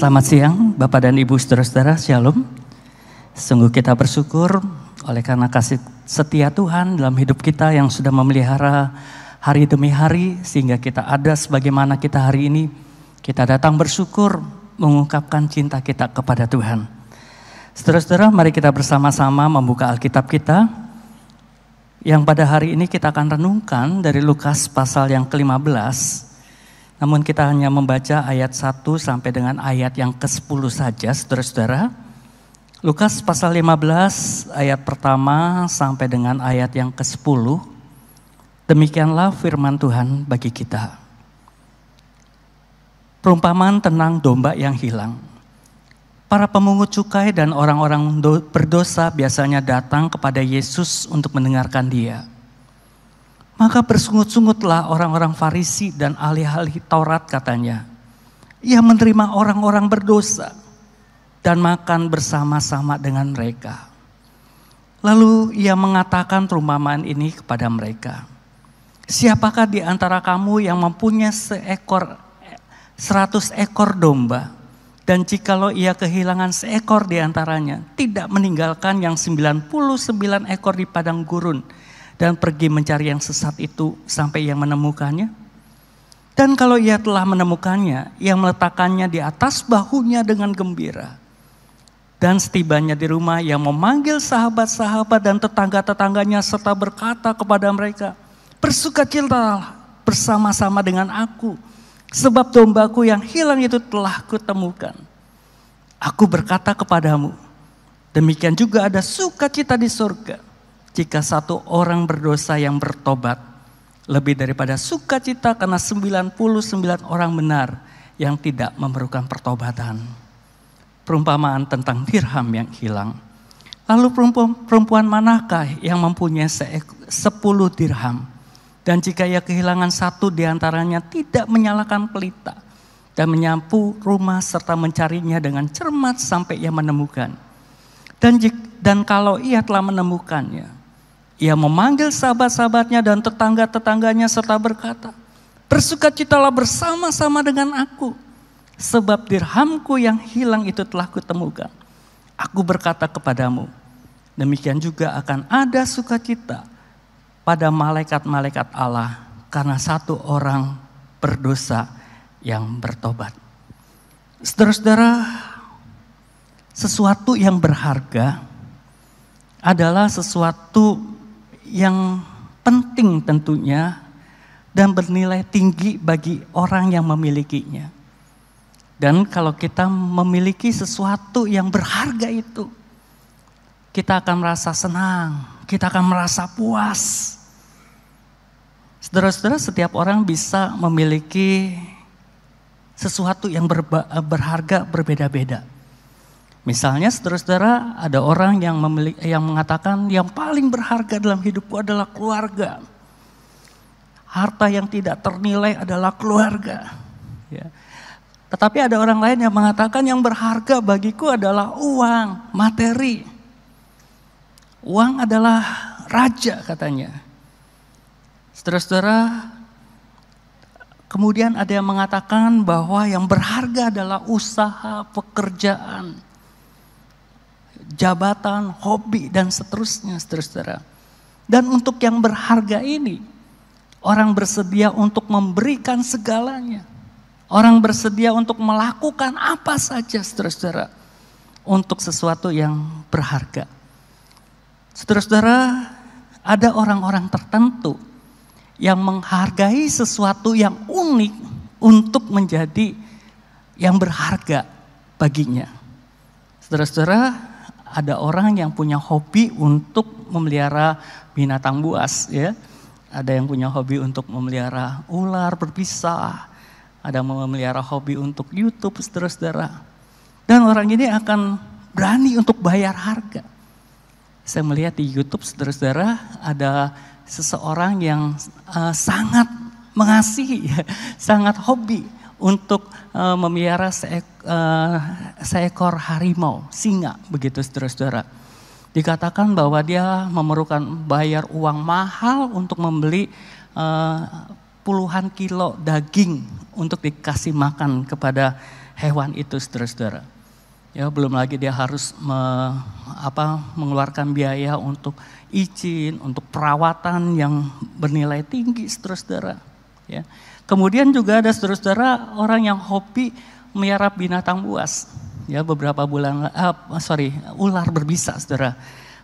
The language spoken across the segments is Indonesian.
Selamat siang Bapak dan Ibu saudara-saudara, Shalom. Sungguh kita bersyukur oleh karena kasih setia Tuhan dalam hidup kita yang sudah memelihara hari demi hari sehingga kita ada sebagaimana kita hari ini. Kita datang bersyukur mengungkapkan cinta kita kepada Tuhan. Saudara-saudara, mari kita bersama-sama membuka Alkitab kita yang pada hari ini kita akan renungkan dari Lukas pasal yang ke-15. Namun kita hanya membaca ayat 1 sampai dengan ayat yang ke-10 saja, saudara-saudara. Lukas pasal 15 ayat pertama sampai dengan ayat yang ke-10. Demikianlah firman Tuhan bagi kita. Perumpamaan tentang domba yang hilang. Para pemungut cukai dan orang-orang berdosa biasanya datang kepada Yesus untuk mendengarkan Dia. Maka bersungut-sungutlah orang-orang Farisi dan ahli-ahli Taurat katanya. Ia menerima orang-orang berdosa dan makan bersama-sama dengan mereka. Lalu ia mengatakan perumpamaan ini kepada mereka. Siapakah di antara kamu yang mempunyai 100 ekor domba, dan jikalau ia kehilangan seekor di antaranya, tidak meninggalkan yang 99 ekor di padang gurun, dan pergi mencari yang sesat itu sampai ia menemukannya? Dan kalau ia telah menemukannya, ia meletakkannya di atas bahunya dengan gembira. Dan setibanya di rumah, ia memanggil sahabat-sahabat dan tetangga-tetangganya serta berkata kepada mereka, bersukacitalah bersama-sama dengan aku, sebab dombaku yang hilang itu telah kutemukan. Aku berkata kepadamu, demikian juga ada sukacita di surga jika satu orang berdosa yang bertobat, lebih daripada sukacita karena 99 orang benar yang tidak memerlukan pertobatan. Perumpamaan tentang dirham yang hilang. Lalu perempuan manakah yang mempunyai 10 dirham, dan jika ia kehilangan satu di antaranya, tidak menyalakan pelita dan menyapu rumah serta mencarinya dengan cermat sampai ia menemukan. Dan kalau ia telah menemukannya, ia memanggil sahabat-sahabatnya dan tetangga-tetangganya serta berkata, bersukacitalah bersama-sama dengan aku, sebab dirhamku yang hilang itu telah kutemukan. Aku berkata kepadamu, demikian juga akan ada sukacita pada malaikat-malaikat Allah karena satu orang berdosa yang bertobat. Saudara-saudara, sesuatu yang berharga adalah sesuatu yang penting tentunya dan bernilai tinggi bagi orang yang memilikinya. Dan kalau kita memiliki sesuatu yang berharga itu, kita akan merasa senang, kita akan merasa puas. Saudara-saudara, setiap orang bisa memiliki sesuatu yang berharga berbeda-beda. Misalnya saudara-saudara, ada orang yang mengatakan yang paling berharga dalam hidupku adalah keluarga. Harta yang tidak ternilai adalah keluarga. Ya. Tetapi ada orang lain yang mengatakan yang berharga bagiku adalah uang, materi. Uang adalah raja katanya. Saudara-saudara, kemudian ada yang mengatakan bahwa yang berharga adalah usaha, pekerjaan, jabatan, hobi, dan seterusnya, saudara-saudara. Dan untuk yang berharga ini, orang bersedia untuk memberikan segalanya. Orang bersedia untuk melakukan apa saja, saudara-saudara, untuk sesuatu yang berharga. Saudara-saudara, ada orang-orang tertentu yang menghargai sesuatu yang unik untuk menjadi yang berharga baginya. Saudara-saudara, ada orang yang punya hobi untuk memelihara binatang buas, ya. Ada yang punya hobi untuk memelihara ular berbisa, ada yang memelihara hobi untuk YouTube, saudara-saudara. Dan orang ini akan berani untuk bayar harga. Saya melihat di YouTube, saudara-saudara, ada seseorang yang sangat mengasihi, sangat hobi untuk memelihara seekor harimau, singa, begitu saudara-saudara. Dikatakan bahwa dia memerlukan bayar uang mahal untuk membeli puluhan kilo daging untuk dikasih makan kepada hewan itu, saudara-saudara. Ya, belum lagi dia harus mengeluarkan biaya untuk izin, untuk perawatan yang bernilai tinggi, saudara-saudara. Ya. Kemudian juga ada saudara-saudara orang yang hobi melihara binatang buas. Ya, ular berbisa, saudara.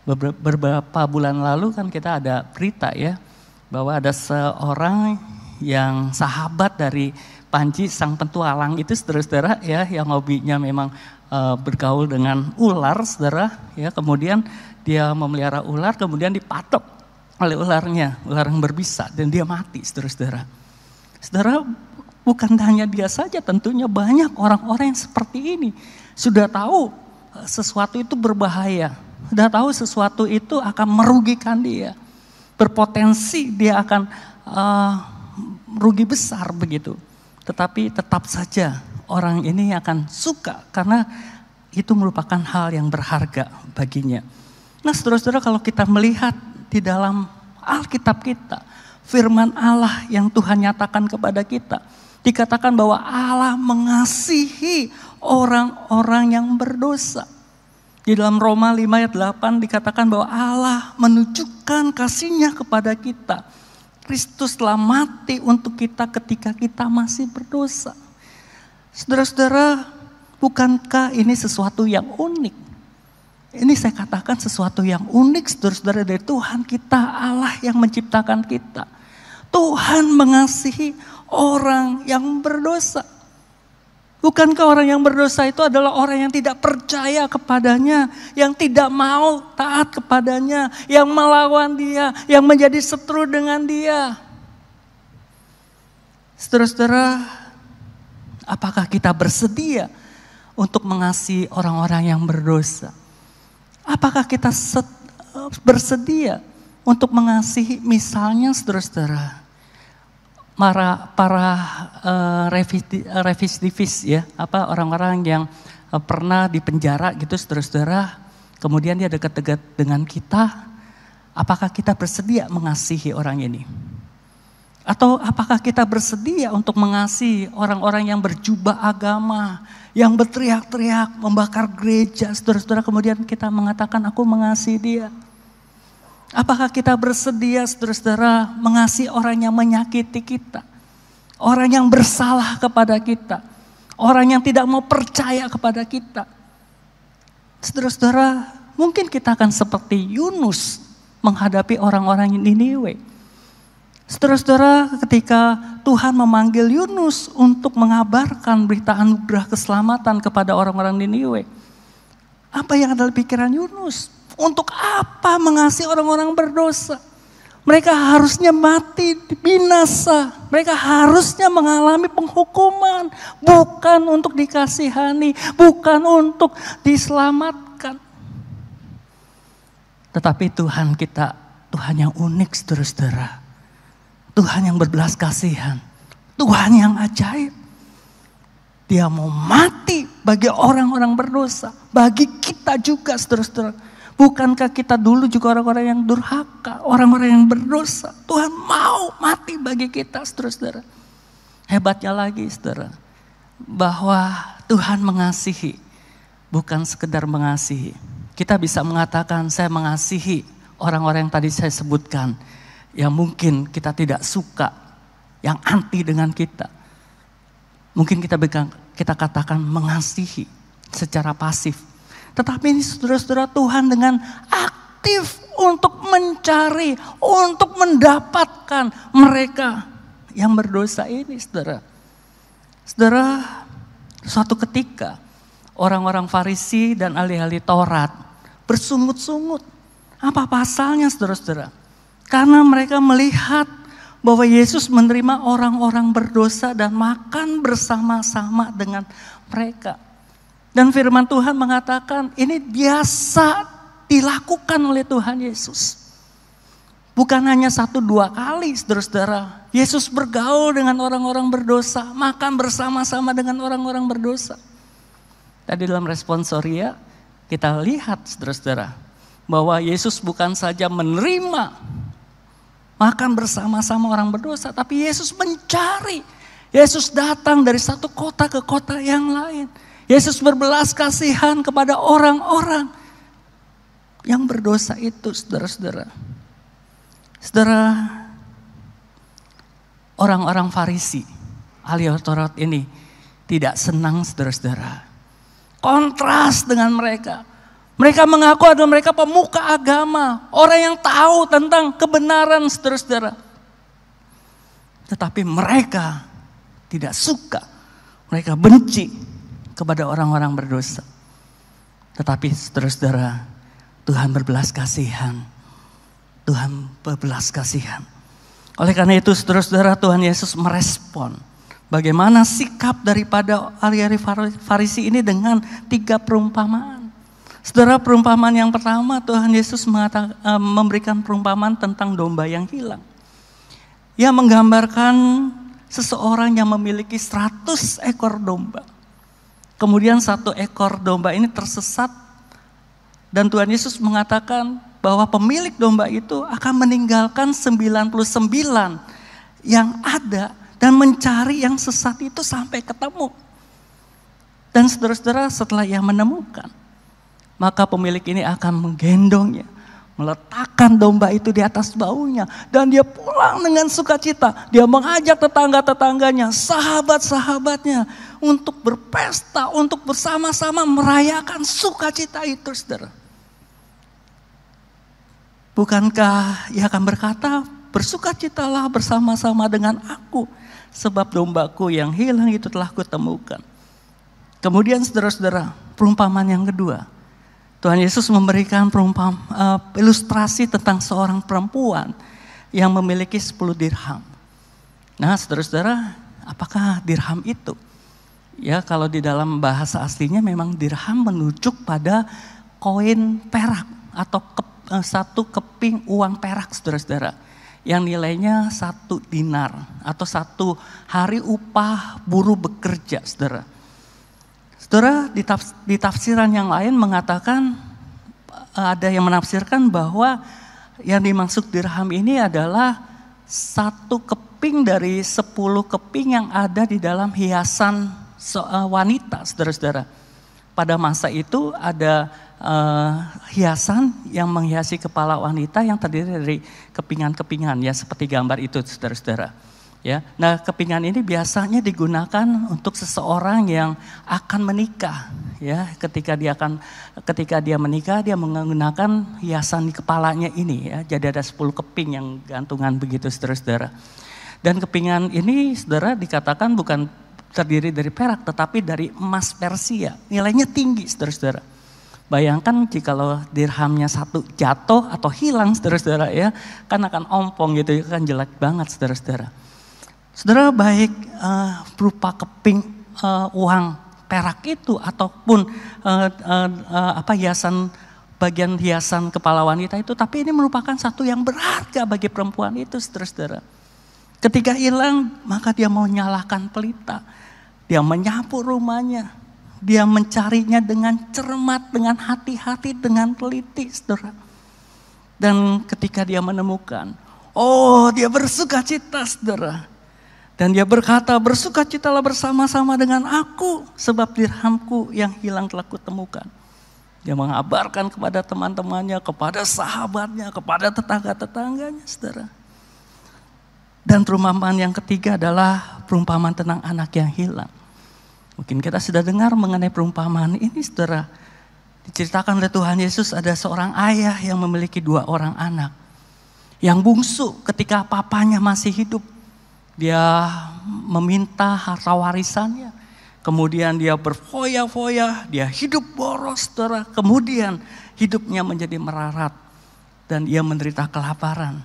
Beberapa bulan lalu kan kita ada berita ya, bahwa ada seorang yang sahabat dari Panji sang petualang itu, saudara-saudara ya, yang hobinya memang bergaul dengan ular, saudara ya. Kemudian dia memelihara ular, kemudian dipatok oleh ular yang berbisa dan dia mati, saudara-saudara. Saudara, bukan hanya dia saja, tentunya banyak orang-orang yang seperti ini. Sudah tahu sesuatu itu berbahaya, sudah tahu sesuatu itu akan merugikan dia, berpotensi dia akan rugi besar begitu. Tetapi tetap saja orang ini akan suka karena itu merupakan hal yang berharga baginya. Nah, saudara-saudara, kalau kita melihat di dalam Alkitab kita, firman Allah yang Tuhan nyatakan kepada kita, dikatakan bahwa Allah mengasihi orang-orang yang berdosa. Di dalam Roma 5 ayat 8 dikatakan bahwa Allah menunjukkan kasih-Nya kepada kita. Kristus telah mati untuk kita ketika kita masih berdosa. Saudara-saudara, bukankah ini sesuatu yang unik? Ini saya katakan sesuatu yang unik, saudara-saudara, dari Tuhan kita, Allah yang menciptakan kita. Tuhan mengasihi orang yang berdosa. Bukankah orang yang berdosa itu adalah orang yang tidak percaya kepadanya, yang tidak mau taat kepadanya, yang melawan dia, yang menjadi seteru dengan dia. Saudara-saudara, apakah kita bersedia untuk mengasihi orang-orang yang berdosa? Apakah kita bersedia untuk mengasihi, misalnya saudara-saudara, para residivis ya, orang-orang yang pernah dipenjara gitu, saudara-saudara, kemudian dia dekat-dekat dengan kita. Apakah kita bersedia mengasihi orang ini? Atau apakah kita bersedia untuk mengasihi orang-orang yang berjubah agama, yang berteriak-teriak, membakar gereja, saudara-saudara, kemudian kita mengatakan aku mengasihi dia? Apakah kita bersedia, saudara-saudara, mengasihi orang yang menyakiti kita, orang yang bersalah kepada kita, orang yang tidak mau percaya kepada kita? Saudara-saudara, mungkin kita akan seperti Yunus menghadapi orang-orang Niniwe. Saudara-saudara, ketika Tuhan memanggil Yunus untuk mengabarkan berita anugerah keselamatan kepada orang-orang Niniwe, apa yang ada di pikiran Yunus? Untuk apa mengasihi orang-orang berdosa? Mereka harusnya mati, binasa. Mereka harusnya mengalami penghukuman. Bukan untuk dikasihani, bukan untuk diselamatkan. Tetapi Tuhan kita, Tuhan yang unik, saudara-saudara. Tuhan yang berbelas kasihan. Tuhan yang ajaib. Dia mau mati bagi orang-orang berdosa. Bagi kita juga, saudara-saudara. Bukankah kita dulu juga orang-orang yang durhaka, orang-orang yang berdosa? Tuhan mau mati bagi kita, saudara-saudara. Hebatnya lagi, saudara, bahwa Tuhan mengasihi, bukan sekedar mengasihi. Kita bisa mengatakan saya mengasihi orang-orang yang tadi saya sebutkan, yang mungkin kita tidak suka, yang anti dengan kita. Mungkin kita katakan mengasihi secara pasif. Tetapi ini saudara-saudara, Tuhan dengan aktif untuk mencari, untuk mendapatkan mereka yang berdosa ini, saudara. Saudara, suatu ketika orang-orang Farisi dan ahli-ahli Taurat bersungut-sungut. Apa pasalnya, saudara-saudara? Karena mereka melihat bahwa Yesus menerima orang-orang berdosa dan makan bersama-sama dengan mereka. Dan firman Tuhan mengatakan ini biasa dilakukan oleh Tuhan Yesus. Bukan hanya 1-2 kali, saudara-saudara. Yesus bergaul dengan orang-orang berdosa, makan bersama-sama dengan orang-orang berdosa. Tadi dalam responsoria kita lihat, saudara-saudara, bahwa Yesus bukan saja menerima makan bersama-sama orang berdosa, tapi Yesus mencari Yesus datang dari satu kota ke kota yang lain. Yesus berbelas kasihan kepada orang-orang yang berdosa itu, saudara-saudara. Saudara, orang-orang Farisi, ahli Taurat ini tidak senang, saudara-saudara. Kontras dengan mereka. Mereka mengaku adalah mereka pemuka agama, orang yang tahu tentang kebenaran, saudara-saudara. Tetapi mereka tidak suka, mereka benci kepada orang-orang berdosa. Tetapi saudara-saudara, Tuhan berbelas kasihan. Tuhan berbelas kasihan. Oleh karena itu saudara-saudara, Tuhan Yesus merespon bagaimana sikap daripada ahli-ahli Farisi ini dengan 3 perumpamaan. Saudara, perumpamaan yang pertama, Tuhan Yesus memberikan perumpamaan tentang domba yang hilang. Ia menggambarkan seseorang yang memiliki 100 ekor domba. Kemudian 1 ekor domba ini tersesat. Dan Tuhan Yesus mengatakan bahwa pemilik domba itu akan meninggalkan 99 yang ada dan mencari yang sesat itu sampai ketemu. Dan saudara-saudara, setelah ia menemukan, maka pemilik ini akan menggendongnya, meletakkan domba itu di atas baunya, dan dia pulang dengan sukacita. Dia mengajak tetangga-tetangganya, sahabat-sahabatnya untuk berpesta, untuk bersama-sama merayakan sukacita itu, saudara. Bukankah ia akan berkata, bersukacitalah bersama-sama dengan aku, sebab dombaku yang hilang itu telah kutemukan. Kemudian saudara-saudara, perumpamaan yang kedua, Tuhan Yesus memberikan ilustrasi tentang seorang perempuan yang memiliki 10 dirham. Nah, saudara-saudara, apakah dirham itu? Ya, kalau di dalam bahasa aslinya memang dirham menunjuk pada koin perak atau satu keping uang perak, saudara-saudara, yang nilainya 1 dinar atau 1 hari upah buruh bekerja, saudara. Saudara, di tafsiran yang lain mengatakan, ada yang menafsirkan bahwa yang dimaksud dirham ini adalah 1 keping dari 10 keping yang ada di dalam hiasan wanita, saudara-saudara. Pada masa itu ada hiasan yang menghiasi kepala wanita yang terdiri dari kepingan-kepingan, ya seperti gambar itu, saudara-saudara. Ya, nah kepingan ini biasanya digunakan untuk seseorang yang akan menikah. Ya, ketika dia menikah, dia menggunakan hiasan di kepalanya ini. Ya, jadi ada 10 keping yang gantungan begitu, saudara-saudara. Dan kepingan ini, saudara, dikatakan bukan terdiri dari perak, tetapi dari emas Persia. Nilainya tinggi, saudara-saudara. Bayangkan jikalau dirhamnya 1 jatuh atau hilang, saudara-saudara, ya, kan akan ompong gitu, kan jelek banget, saudara-saudara. Saudara, baik berupa keping uang perak itu ataupun hiasan, bagian hiasan kepala wanita itu, tapi ini merupakan satu yang berharga bagi perempuan itu, saudara-saudara. Ketika hilang, maka dia mau nyalakan pelita, dia menyapu rumahnya, dia mencarinya dengan cermat, dengan hati-hati, dengan teliti, saudara. Dan ketika dia menemukan, dia bersukacita, saudara. Dan dia berkata, bersukacitalah bersama-sama dengan aku, sebab dirhamku yang hilang telah kutemukan. Dia mengabarkan kepada teman-temannya, kepada sahabatnya, kepada tetangga-tetangganya, saudara. Dan perumpamaan yang ketiga adalah perumpamaan tentang anak yang hilang. Mungkin kita sudah dengar mengenai perumpamaan ini, saudara. Diceritakan oleh Tuhan Yesus, ada seorang ayah yang memiliki 2 orang anak. Yang bungsu ketika papanya masih hidup, dia meminta harta warisannya. Kemudian dia berfoya-foya, dia hidup boros, saudara. Kemudian hidupnya menjadi merarat dan ia menderita kelaparan.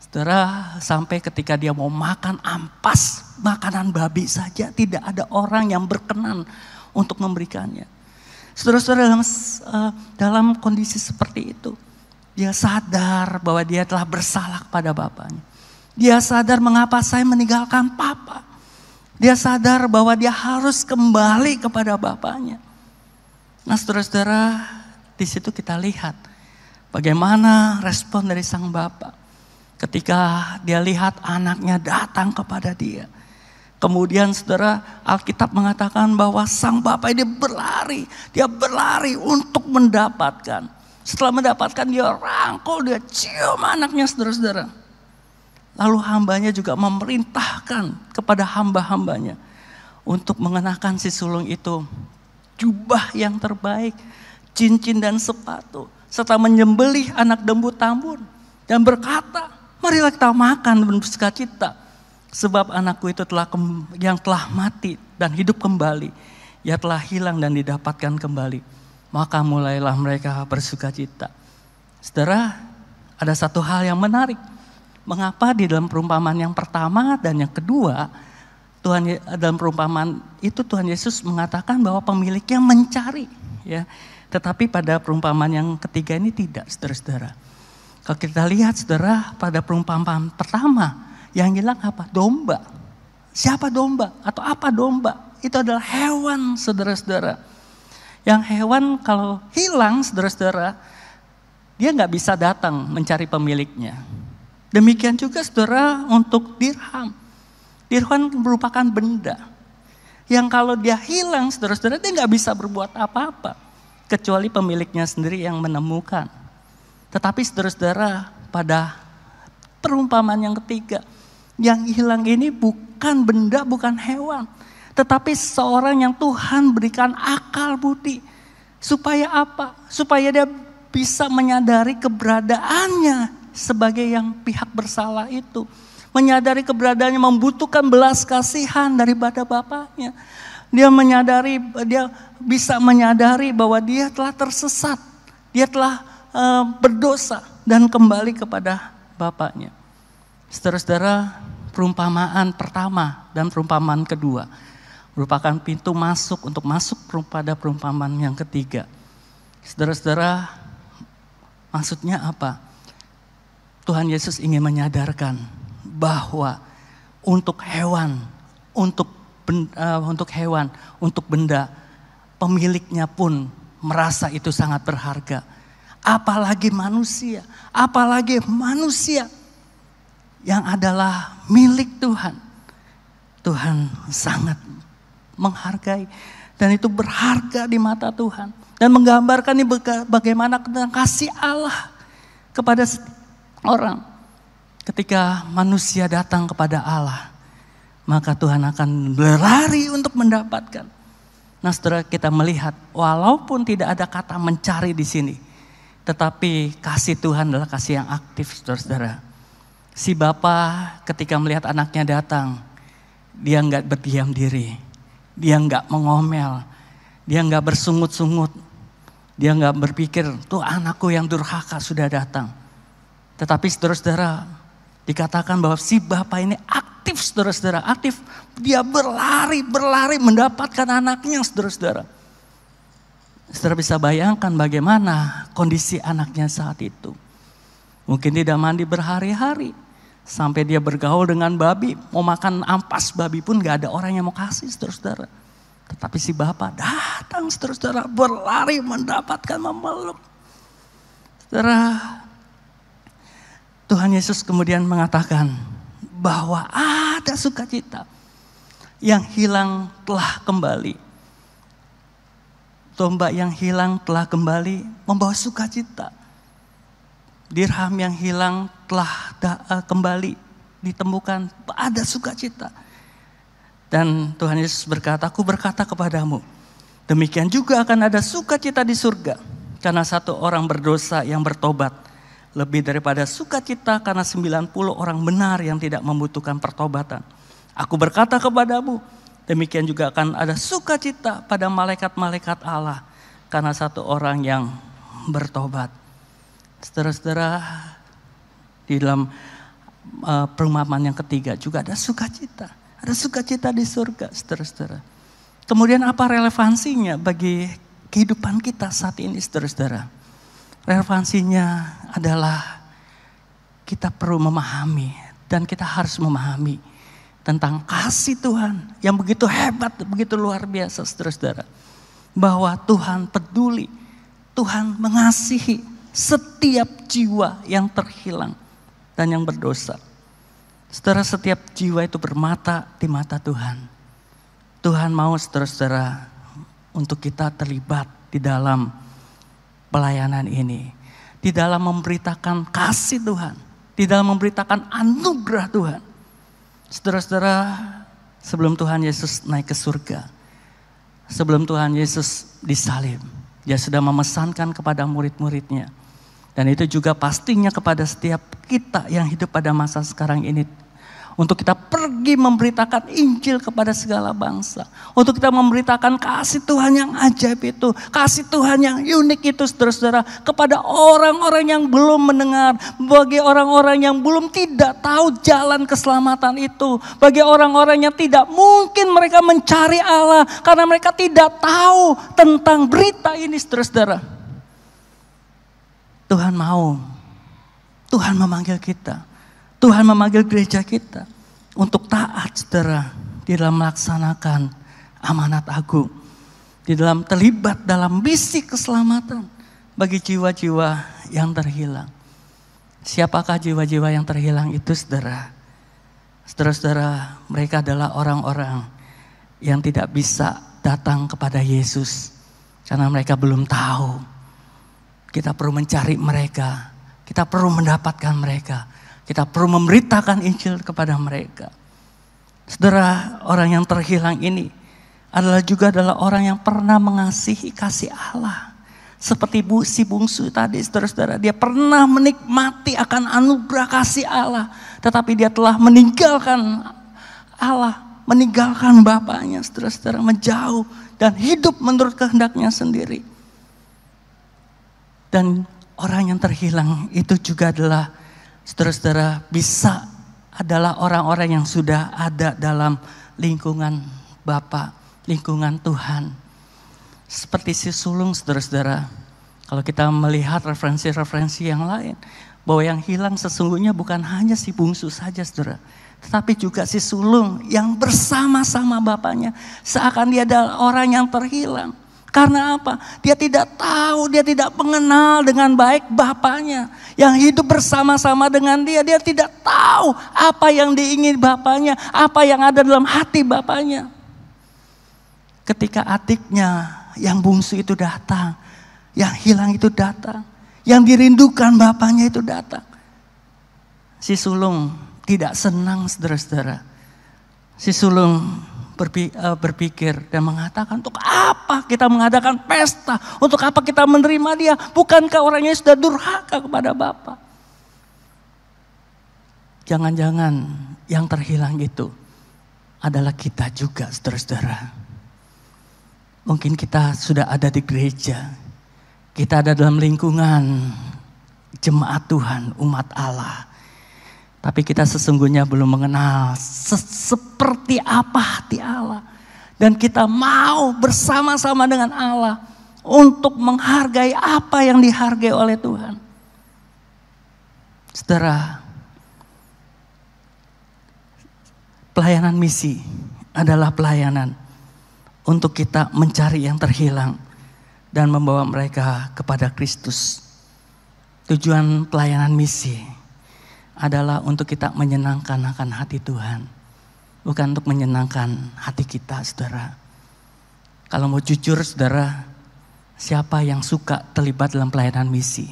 Saudara, sampai ketika dia mau makan ampas, makanan babi saja, tidak ada orang yang berkenan untuk memberikannya. Saudara-saudara, dalam kondisi seperti itu, dia sadar bahwa dia telah bersalah kepada bapaknya. Dia sadar mengapa saya meninggalkan papa. Dia sadar bahwa dia harus kembali kepada bapaknya. Nah, saudara-saudara, di situ kita lihat bagaimana respon dari sang bapak. Ketika dia lihat anaknya datang kepada dia. Kemudian saudara, Alkitab mengatakan bahwa sang bapak ini berlari. Dia berlari untuk mendapatkan. Setelah mendapatkan dia rangkul, dia cium anaknya saudara-saudara. Lalu hambanya juga memerintahkan kepada hamba-hambanya untuk mengenakan si sulung itu jubah yang terbaik, cincin dan sepatu, serta menyembelih anak lembu tambun dan berkata, marilah kita makan dan bersukacita. Sebab anakku itu yang telah mati dan hidup kembali, ia telah hilang dan didapatkan kembali. Maka mulailah mereka bersukacita. Saudara, ada satu hal yang menarik. Mengapa di dalam perumpamaan yang pertama dan yang kedua, dalam perumpamaan itu Tuhan Yesus mengatakan bahwa pemiliknya mencari, ya. Tetapi pada perumpamaan yang ketiga ini tidak, saudara-saudara. Kalau kita lihat, saudara, pada perumpamaan pertama, yang hilang apa? Domba. Siapa domba? Atau apa domba? Itu adalah hewan, saudara-saudara. Yang hewan kalau hilang, saudara-saudara, dia nggak bisa datang mencari pemiliknya. Demikian juga, saudara, untuk dirham. Dirham merupakan benda yang kalau dia hilang, saudara-saudara, dia nggak bisa berbuat apa-apa kecuali pemiliknya sendiri yang menemukan. Tetapi, saudara-saudara, pada perumpamaan yang ketiga, yang hilang ini bukan benda, bukan hewan, tetapi seorang yang Tuhan berikan akal budi. Supaya apa? Supaya dia bisa menyadari keberadaannya sebagai yang pihak bersalah itu. Menyadari keberadaannya membutuhkan belas kasihan daripada bapaknya. Dia bisa menyadari bahwa dia telah tersesat. Dia telah berdosa dan kembali kepada bapaknya. Saudara-saudara, perumpamaan pertama dan perumpamaan kedua merupakan pintu masuk untuk masuk pada perumpamaan yang ketiga. Saudara-saudara, maksudnya apa? Tuhan Yesus ingin menyadarkan bahwa untuk hewan, untuk benda, pemiliknya pun merasa itu sangat berharga. Apalagi manusia yang adalah milik Tuhan. Tuhan sangat menghargai dan itu berharga di mata Tuhan. Dan menggambarkan ini bagaimana kasih Allah kepada orang. Ketika manusia datang kepada Allah, maka Tuhan akan berlari untuk mendapatkan. Nah, saudara, kita melihat walaupun tidak ada kata mencari di sini, tetapi kasih Tuhan adalah kasih yang aktif, saudara-saudara. Si bapak ketika melihat anaknya datang, dia enggak berdiam diri, dia enggak mengomel, dia enggak bersungut-sungut, dia enggak berpikir, tuh anakku yang durhaka sudah datang. Tetapi saudara-saudara, dikatakan bahwa si bapak ini aktif, saudara-saudara, aktif. Dia berlari mendapatkan anaknya, saudara-saudara. Saudara bisa bayangkan bagaimana kondisi anaknya saat itu. Mungkin tidak mandi berhari-hari. Sampai dia bergaul dengan babi. Mau makan ampas babi pun gak ada orang yang mau kasih, saudara-saudara. Tetapi si bapak datang, saudara-saudara, berlari mendapatkan, memeluk. Saudara, Tuhan Yesus kemudian mengatakan bahwa ada sukacita. Yang hilang telah kembali. Domba yang hilang telah kembali membawa sukacita. Dirham yang hilang telah kembali ditemukan, ada sukacita. Dan Tuhan Yesus berkata, aku berkata kepadamu, demikian juga akan ada sukacita di surga. Karena satu orang berdosa yang bertobat, lebih daripada sukacita karena 90 orang benar yang tidak membutuhkan pertobatan. Aku berkata kepadamu, demikian juga akan ada sukacita pada malaikat-malaikat Allah, karena satu orang yang bertobat. Saudara-saudara, di dalam perumpamaan yang ketiga juga ada sukacita. Ada sukacita di surga, saudara-saudara. Kemudian apa relevansinya bagi kehidupan kita saat ini, saudara-saudara? Relevansinya adalah kita perlu memahami dan kita harus memahami tentang kasih Tuhan yang begitu hebat, begitu luar biasa, saudara-saudara. Bahwa Tuhan peduli, Tuhan mengasihi setiap jiwa yang terhilang dan yang berdosa. Saudara, setiap jiwa itu bermata di mata Tuhan. Tuhan mau saudara-saudara untuk kita terlibat di dalam pelayanan ini. Di dalam memberitakan kasih Tuhan. Di dalam memberitakan anugerah Tuhan. Saudara-saudara, sebelum Tuhan Yesus naik ke surga, sebelum Tuhan Yesus disalib, Dia sudah memesankan kepada murid-muridnya. Dan itu juga pastinya kepada setiap kita yang hidup pada masa sekarang ini. Untuk kita pergi memberitakan Injil kepada segala bangsa. Untuk kita memberitakan kasih Tuhan yang ajaib itu. Kasih Tuhan yang unik itu, saudara-saudara. Kepada orang-orang yang belum mendengar. Bagi orang-orang yang belum tidak tahu jalan keselamatan itu. Bagi orang-orang yang tidak mungkin mereka mencari Allah. Karena mereka tidak tahu tentang berita ini, saudara-saudara. Tuhan mau. Tuhan memanggil kita. Tuhan memanggil gereja kita untuk taat, saudara, di dalam melaksanakan amanat agung. Di dalam terlibat dalam misi keselamatan bagi jiwa-jiwa yang terhilang. Siapakah jiwa-jiwa yang terhilang itu, saudara? Saudara-saudara, mereka adalah orang-orang yang tidak bisa datang kepada Yesus karena mereka belum tahu. Kita perlu mencari mereka, kita perlu mendapatkan mereka. Kita perlu memberitakan Injil kepada mereka. Saudara, orang yang terhilang ini adalah orang yang pernah mengasihi kasih Allah. Seperti si bungsu tadi, saudara-saudara. Dia pernah menikmati akan anugerah kasih Allah. Tetapi dia telah meninggalkan Allah. Meninggalkan Bapaknya, saudara-saudara. Menjauh dan hidup menurut kehendaknya sendiri. Dan orang yang terhilang itu juga adalah, saudara-saudara, bisa adalah orang-orang yang sudah ada dalam lingkungan Bapa, lingkungan Tuhan. Seperti si sulung, saudara-saudara. Kalau kita melihat referensi-referensi yang lain, bahwa yang hilang sesungguhnya bukan hanya si bungsu saja, saudara. Tetapi juga si sulung yang bersama-sama bapaknya. Seakan dia adalah orang yang terhilang. Karena apa? Dia tidak tahu, dia tidak mengenal dengan baik bapaknya. Yang hidup bersama-sama dengan dia, dia tidak tahu apa yang diingini bapaknya, apa yang ada dalam hati bapaknya. Ketika adiknya yang bungsu itu datang, yang hilang itu datang, yang dirindukan bapaknya itu datang. Si sulung tidak senang, saudara-saudara. Si sulung berpikir dan mengatakan, untuk apa kita mengadakan pesta? Untuk apa kita menerima dia? Bukankah orangnya sudah durhaka kepada Bapa? Jangan-jangan yang terhilang itu adalah kita juga, saudara-saudara. Mungkin kita sudah ada di gereja. Kita ada dalam lingkungan jemaat Tuhan, umat Allah. Tapi kita sesungguhnya belum mengenal seperti apa hati Allah. Dan kita mau bersama-sama dengan Allah untuk menghargai apa yang dihargai oleh Tuhan. Saudara, pelayanan misi adalah pelayanan untuk kita mencari yang terhilang dan membawa mereka kepada Kristus. Tujuan pelayanan misi adalah untuk kita menyenangkan akan hati Tuhan. Bukan untuk menyenangkan hati kita, saudara. Kalau mau jujur, saudara, siapa yang suka terlibat dalam pelayanan misi?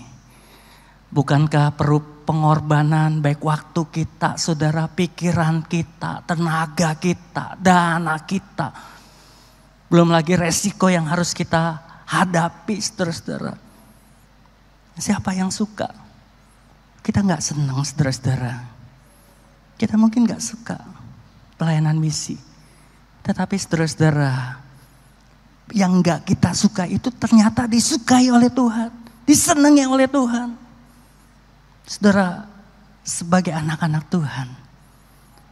Bukankah perlu pengorbanan baik waktu kita, saudara, pikiran kita, tenaga kita, dana kita. Belum lagi resiko yang harus kita hadapi, saudara-saudara. Siapa yang suka? Kita gak senang, saudara-saudara. Kita mungkin gak suka pelayanan misi. Tetapi saudara-saudara, yang gak kita suka itu ternyata disukai oleh Tuhan. Disenangi oleh Tuhan. Saudara, sebagai anak-anak Tuhan,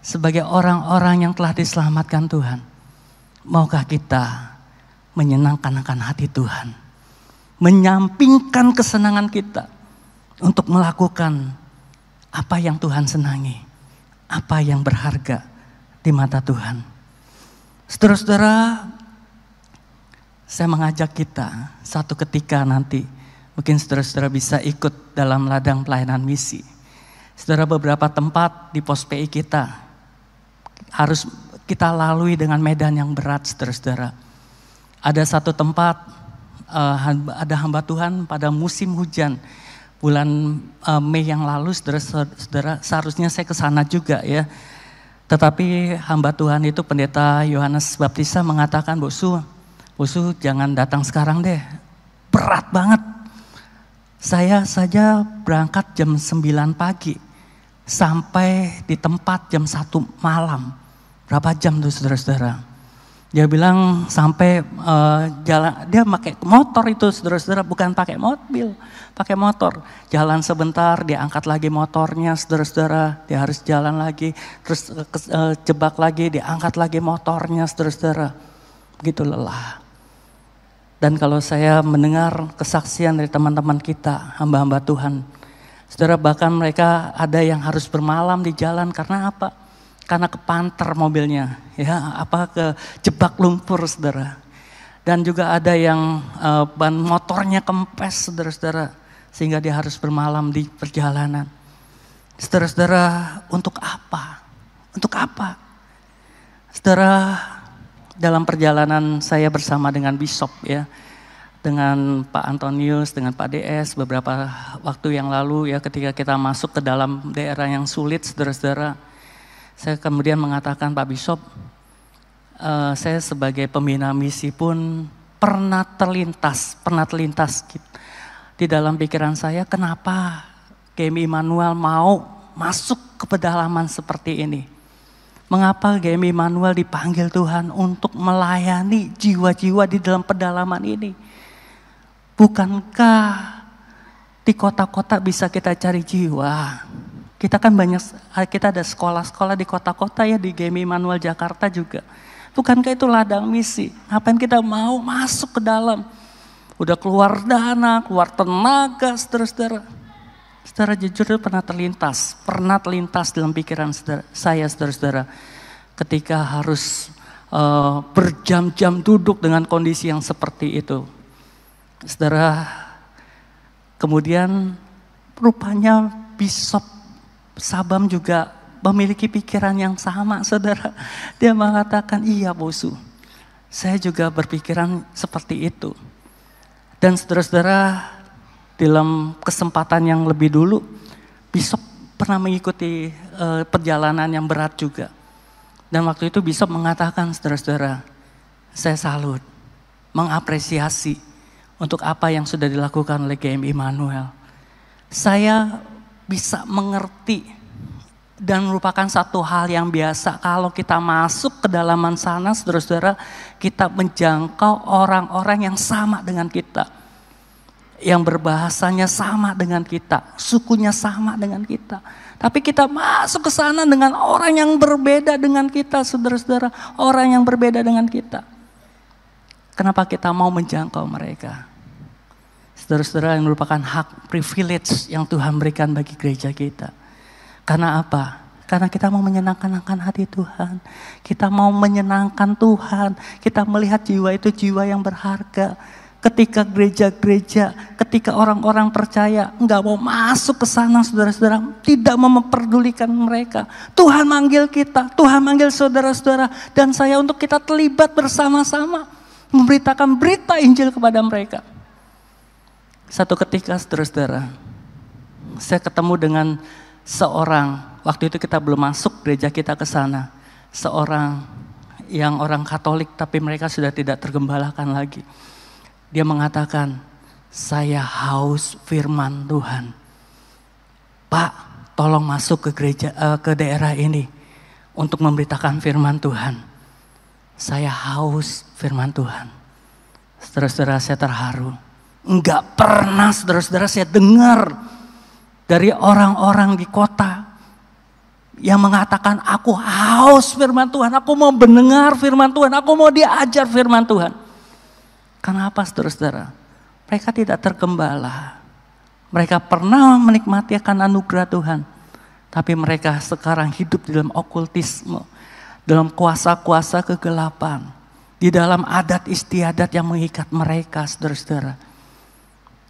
sebagai orang-orang yang telah diselamatkan Tuhan, maukah kita menyenangkan akan hati Tuhan? Menyampingkan kesenangan kita untuk melakukan apa yang Tuhan senangi, apa yang berharga di mata Tuhan. Saudara-saudara, saya mengajak kita satu ketika nanti, mungkin saudara-saudara bisa ikut dalam ladang pelayanan misi. Saudara, beberapa tempat di pos PI kita harus kita lalui dengan medan yang berat, saudara-saudara. Ada satu tempat, ada hamba Tuhan pada musim hujan, bulan Mei yang lalu, saudara-saudara, seharusnya saya ke sana juga ya. Tetapi hamba Tuhan itu pendeta Yohanes Baptista mengatakan, Bosu jangan datang sekarang deh, berat banget. Saya saja berangkat jam 9 pagi, sampai di tempat jam 1 malam. Berapa jam tuh saudara-saudara? Dia bilang sampai jalan, dia pakai motor itu saudara-saudara, bukan pakai mobil, pakai motor. Jalan sebentar, dia angkat lagi motornya saudara-saudara, dia harus jalan lagi, terus jebak lagi, dia angkat lagi motornya saudara-saudara. Begitu lelah. Dan kalau saya mendengar kesaksian dari teman-teman kita, hamba-hamba Tuhan, saudara, bahkan mereka ada yang harus bermalam di jalan karena apa? Karena kepanter mobilnya, ya, kejebak lumpur, saudara. Dan juga ada yang ban motornya kempes, saudara-saudara, sehingga dia harus bermalam di perjalanan. Saudara-saudara, untuk apa? Untuk apa? Saudara, dalam perjalanan saya bersama dengan Bishop ya, dengan Pak Antonius, dengan Pak DS beberapa waktu yang lalu ya, ketika kita masuk ke dalam daerah yang sulit, saudara-saudara, saya kemudian mengatakan, Pak Bishop, saya sebagai pembina misi pun pernah terlintas di dalam pikiran saya, kenapa GMI Immanuel mau masuk ke pedalaman seperti ini? Mengapa GMI Immanuel dipanggil Tuhan untuk melayani jiwa-jiwa di dalam pedalaman ini? Bukankah di kota-kota bisa kita cari jiwa? Kita kan kita ada sekolah-sekolah di kota-kota ya, di GMI Immanuel Jakarta juga. Bukankah itu ladang misi? Ngapain kita mau masuk ke dalam? Udah keluar dana, keluar tenaga, saudara-saudara. Saudara, jujur itu pernah terlintas dalam pikiran saya, saudara-saudara, ketika harus berjam-jam duduk dengan kondisi yang seperti itu. Saudara, kemudian rupanya Bishop Sabam juga memiliki pikiran yang sama, saudara. Dia mengatakan, iya Bosu, saya juga berpikiran seperti itu. Dan saudara-saudara, dalam kesempatan yang lebih dulu, Bishop pernah mengikuti perjalanan yang berat juga. Dan waktu itu Bishop mengatakan, saudara-saudara, saya salut, mengapresiasi untuk apa yang sudah dilakukan oleh GMI Immanuel. Saya bisa mengerti dan merupakan satu hal yang biasa kalau kita masuk ke dalaman sana, saudara-saudara, kita menjangkau orang-orang yang sama dengan kita. Yang berbahasanya sama dengan kita, sukunya sama dengan kita. Tapi kita masuk ke sana dengan orang yang berbeda dengan kita, saudara-saudara. Orang yang berbeda dengan kita. Kenapa kita mau menjangkau mereka? Saudara-saudara, yang merupakan hak privilege yang Tuhan berikan bagi gereja kita. Karena apa? Karena kita mau menyenangkan hati Tuhan. Kita mau menyenangkan Tuhan. Kita melihat jiwa itu jiwa yang berharga. Ketika gereja-gereja, ketika orang-orang percaya enggak mau masuk ke sana, saudara-saudara, tidak memperdulikan mereka. Tuhan manggil kita, Tuhan manggil saudara-saudara dan saya untuk kita terlibat bersama-sama memberitakan berita Injil kepada mereka. Satu ketika, saudara-saudara, saya ketemu dengan seorang, waktu itu kita belum masuk gereja kita ke sana, seorang yang orang Katolik tapi mereka sudah tidak tergembalakan lagi. Dia mengatakan, saya haus firman Tuhan. Pak, tolong masuk ke gereja, ke daerah ini untuk memberitakan firman Tuhan. Saya haus firman Tuhan. Saudara-saudara, saya terharu. Enggak pernah saudara-saudara saya dengar dari orang-orang di kota yang mengatakan, aku haus firman Tuhan, aku mau mendengar firman Tuhan, aku mau diajar firman Tuhan. Kenapa saudara-saudara? Mereka tidak tergembala. Mereka pernah menikmati akan anugerah Tuhan. Tapi mereka sekarang hidup di dalam okultisme. Dalam kuasa-kuasa kegelapan. Di dalam adat istiadat yang mengikat mereka, saudara-saudara.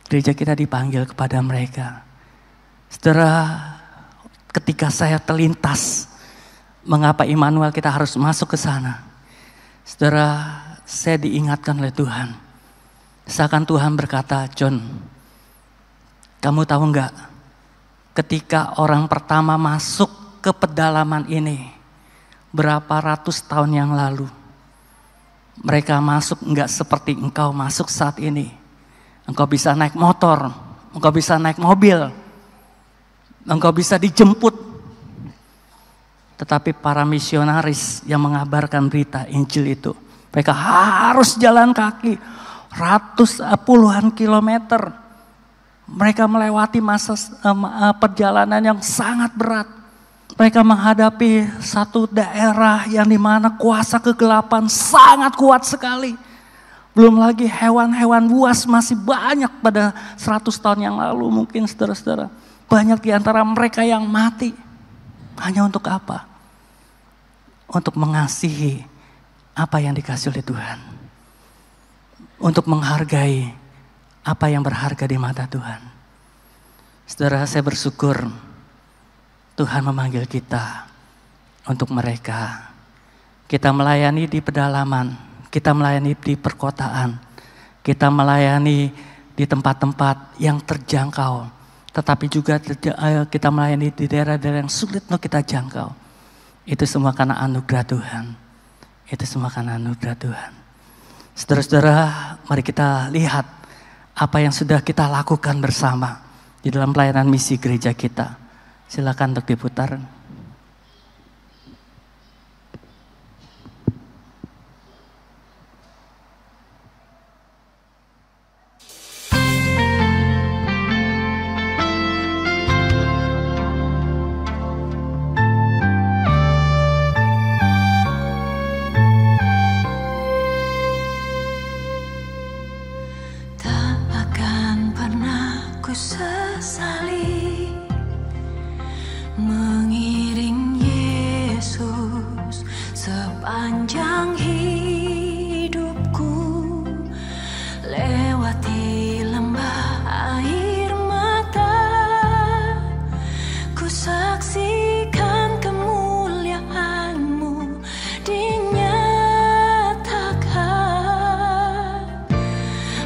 Gereja kita dipanggil kepada mereka. Saudara, ketika saya terlintas, mengapa Immanuel kita harus masuk ke sana. Saudara, saya diingatkan oleh Tuhan. Seakan Tuhan berkata, John, kamu tahu enggak, ketika orang pertama masuk ke pedalaman ini, berapa ratus tahun yang lalu, mereka masuk enggak seperti engkau masuk saat ini. Engkau bisa naik motor, engkau bisa naik mobil, engkau bisa dijemput. Tetapi para misionaris yang mengabarkan berita Injil itu, mereka harus jalan kaki puluhan kilometer. Mereka melewati masa perjalanan yang sangat berat. Mereka menghadapi satu daerah yang dimana kuasa kegelapan sangat kuat sekali. Belum lagi hewan-hewan buas masih banyak pada 100 tahun yang lalu mungkin saudara-saudara. Banyak di antara mereka yang mati. Hanya untuk apa? Untuk mengasihi apa yang dikasih oleh Tuhan. Untuk menghargai apa yang berharga di mata Tuhan. Saudara, saya bersyukur Tuhan memanggil kita untuk mereka. Kita melayani di pedalaman, kita melayani di perkotaan, kita melayani di tempat-tempat yang terjangkau. Tetapi juga kita melayani di daerah-daerah yang sulit untuk kita jangkau. Itu semua karena anugerah Tuhan. Itu semua karena anugerah Tuhan. Saudara-saudara, mari kita lihat apa yang sudah kita lakukan bersama di dalam pelayanan misi gereja kita. Silakan untuk diputar. Sesali mengiring Yesus sepanjang hidupku, lewati lembah air mata, ku saksikan kemuliaan-Mu dinyatakan.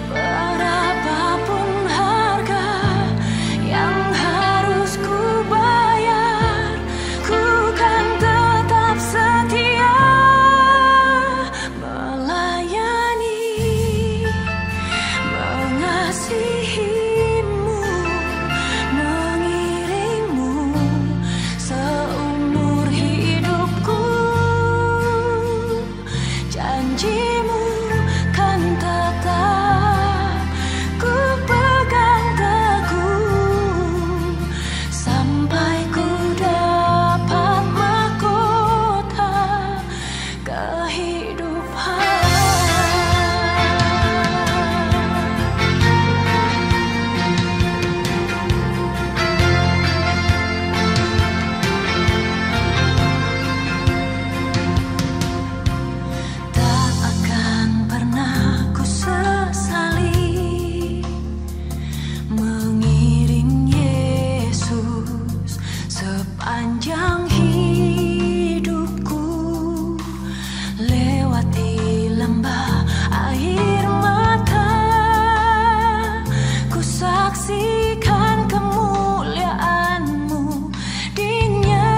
Berapapun harga yang harus ku bayar, ku kan tetap setia melayani, mengasihi-Mu, mengiring-Mu seumur hidupku. Janji-Mu kan tetap ku pegang teguh sampai ku dapat mahkota kehidupan. Tak akan pernah ku sesali mengiring Yesus sepanjang hidupku, lewati lembah air mata, ku saksikan kemuliaan-Mu dinyatakan.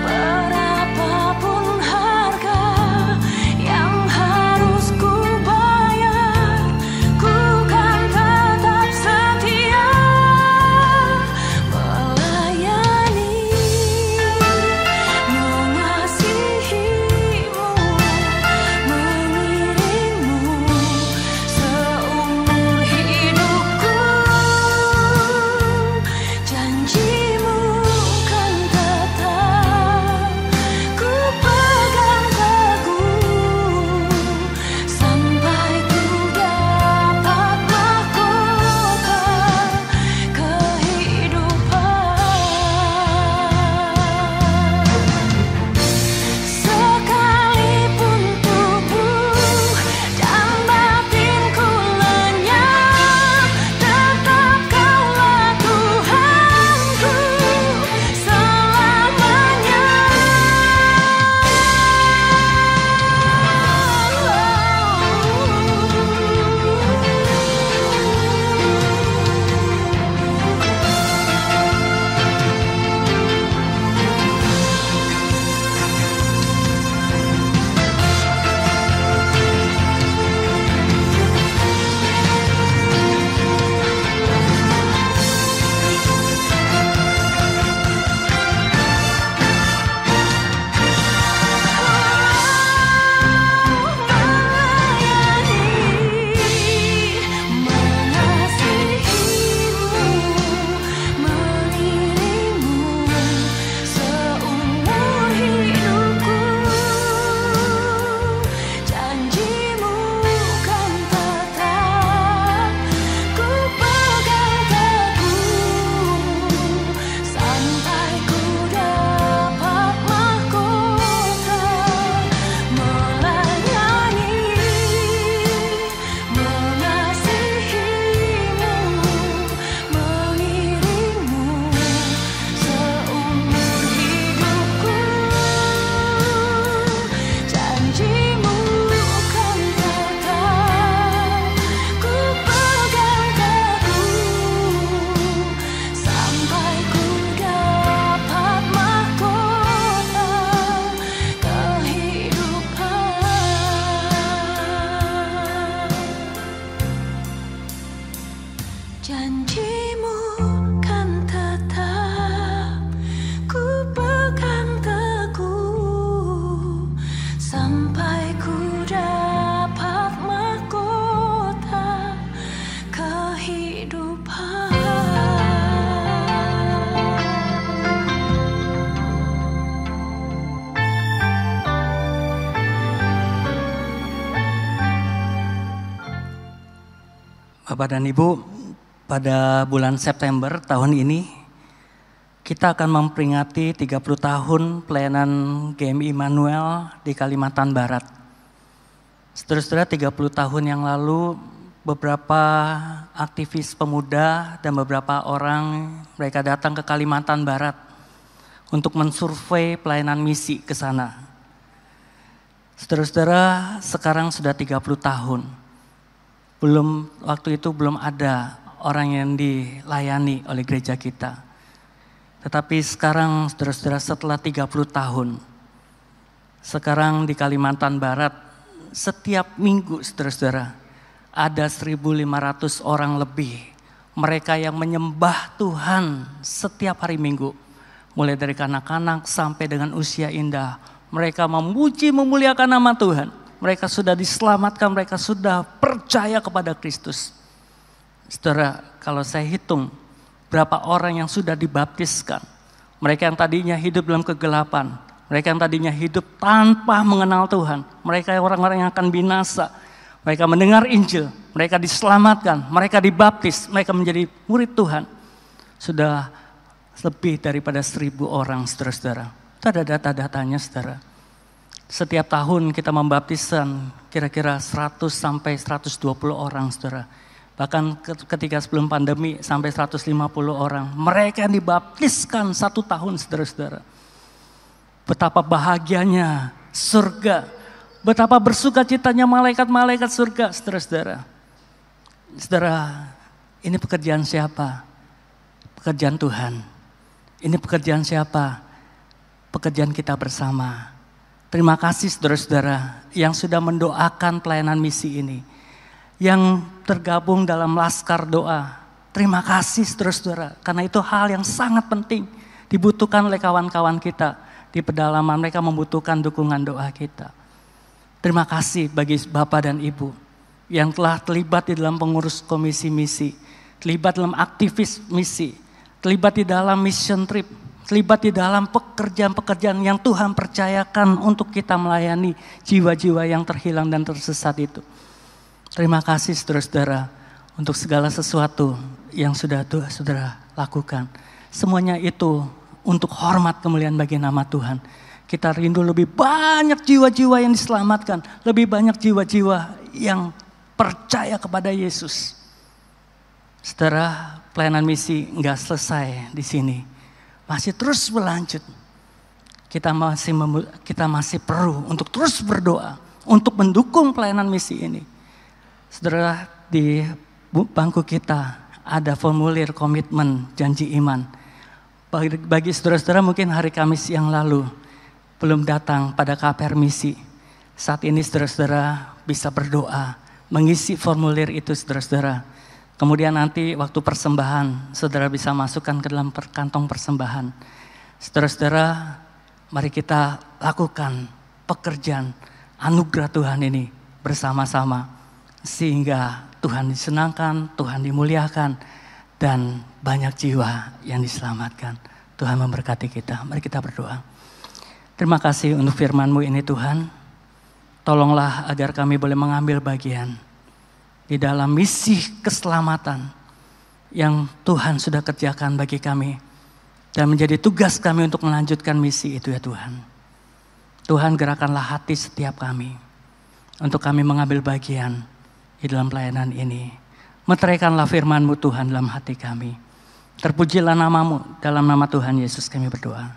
Berapapun harga yang harus ku bayar, ku kan tetap setia melayani, mengasihi-Mu, mengiring-Mu Janjimu kan tetap ku pegang teguh sampai ku dapat mahkota kehidupan. Bapak dan Ibu, pada bulan September tahun ini kita akan memperingati 30 tahun pelayanan GMI Immanuel di Kalimantan Barat. Saudara-saudara, 30 tahun yang lalu beberapa aktivis pemuda dan beberapa orang mereka datang ke Kalimantan Barat untuk mensurvei pelayanan misi ke sana. Saudara-saudara, sekarang sudah 30 tahun. Waktu itu belum ada orang yang dilayani oleh gereja kita. Tetapi sekarang saudara-saudara, setelah 30 tahun, sekarang di Kalimantan Barat setiap minggu saudara-saudara ada 1.500 orang lebih. Mereka yang menyembah Tuhan setiap hari Minggu. Mulai dari kanak-kanak sampai dengan usia indah. Mereka memuji memuliakan nama Tuhan. Mereka sudah diselamatkan, mereka sudah percaya kepada Kristus. Saudara, kalau saya hitung berapa orang yang sudah dibaptiskan. Mereka yang tadinya hidup dalam kegelapan. Mereka yang tadinya hidup tanpa mengenal Tuhan. Mereka orang-orang yang akan binasa. Mereka mendengar Injil, mereka diselamatkan, mereka dibaptis, mereka menjadi murid Tuhan. Sudah lebih daripada 1.000 orang, saudara-saudara. Itu ada data-datanya, saudara. Setiap tahun kita membaptiskan kira-kira 100 sampai 120 orang, saudara. Bahkan ketika sebelum pandemi sampai 150 orang. Mereka yang dibaptiskan 1 tahun, saudara-saudara. Betapa bahagianya surga. Betapa bersukacitanya malaikat-malaikat surga, saudara-saudara. Saudara, ini pekerjaan siapa? Pekerjaan Tuhan. Ini pekerjaan siapa? Pekerjaan kita bersama. Terima kasih saudara-saudara yang sudah mendoakan pelayanan misi ini. Yang tergabung dalam laskar doa. Terima kasih saudara-saudara. Karena itu hal yang sangat penting. Dibutuhkan oleh kawan-kawan kita. Di pedalaman mereka membutuhkan dukungan doa kita. Terima kasih bagi Bapak dan Ibu. Yang telah terlibat di dalam pengurus komisi misi. Terlibat dalam aktivis misi. Terlibat di dalam mission trip. Terlibat di dalam pekerjaan-pekerjaan yang Tuhan percayakan untuk kita melayani jiwa-jiwa yang terhilang dan tersesat itu. Terima kasih saudara-saudara untuk segala sesuatu yang sudah saudara lakukan. Semuanya itu untuk hormat kemuliaan bagi nama Tuhan. Kita rindu lebih banyak jiwa-jiwa yang diselamatkan. Lebih banyak jiwa-jiwa yang percaya kepada Yesus. Saudara, pelayanan misi enggak selesai di sini. Masih terus berlanjut. Kita masih perlu untuk terus berdoa. Untuk mendukung pelayanan misi ini. Saudara, di bangku kita ada formulir komitmen janji iman. Bagi saudara-saudara mungkin hari Kamis yang lalu belum datang pada KPR misi. Saat ini saudara-saudara bisa berdoa. Mengisi formulir itu saudara-saudara. Kemudian nanti waktu persembahan, saudara bisa masukkan ke dalam kantong persembahan. Saudara-saudara, mari kita lakukan pekerjaan anugerah Tuhan ini bersama-sama. Sehingga Tuhan disenangkan, Tuhan dimuliakan, dan banyak jiwa yang diselamatkan. Tuhan memberkati kita, mari kita berdoa. Terima kasih untuk firman-Mu ini Tuhan. Tolonglah agar kami boleh mengambil bagian di dalam misi keselamatan yang Tuhan sudah kerjakan bagi kami. Dan menjadi tugas kami untuk melanjutkan misi itu ya Tuhan. Tuhan gerakanlah hati setiap kami. Untuk kami mengambil bagian di dalam pelayanan ini. Meteraikanlah firman-Mu Tuhan dalam hati kami. Terpujilah nama-Mu, dalam nama Tuhan Yesus kami berdoa.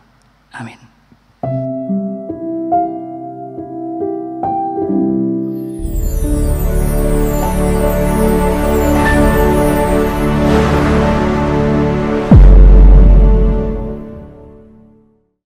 Amin.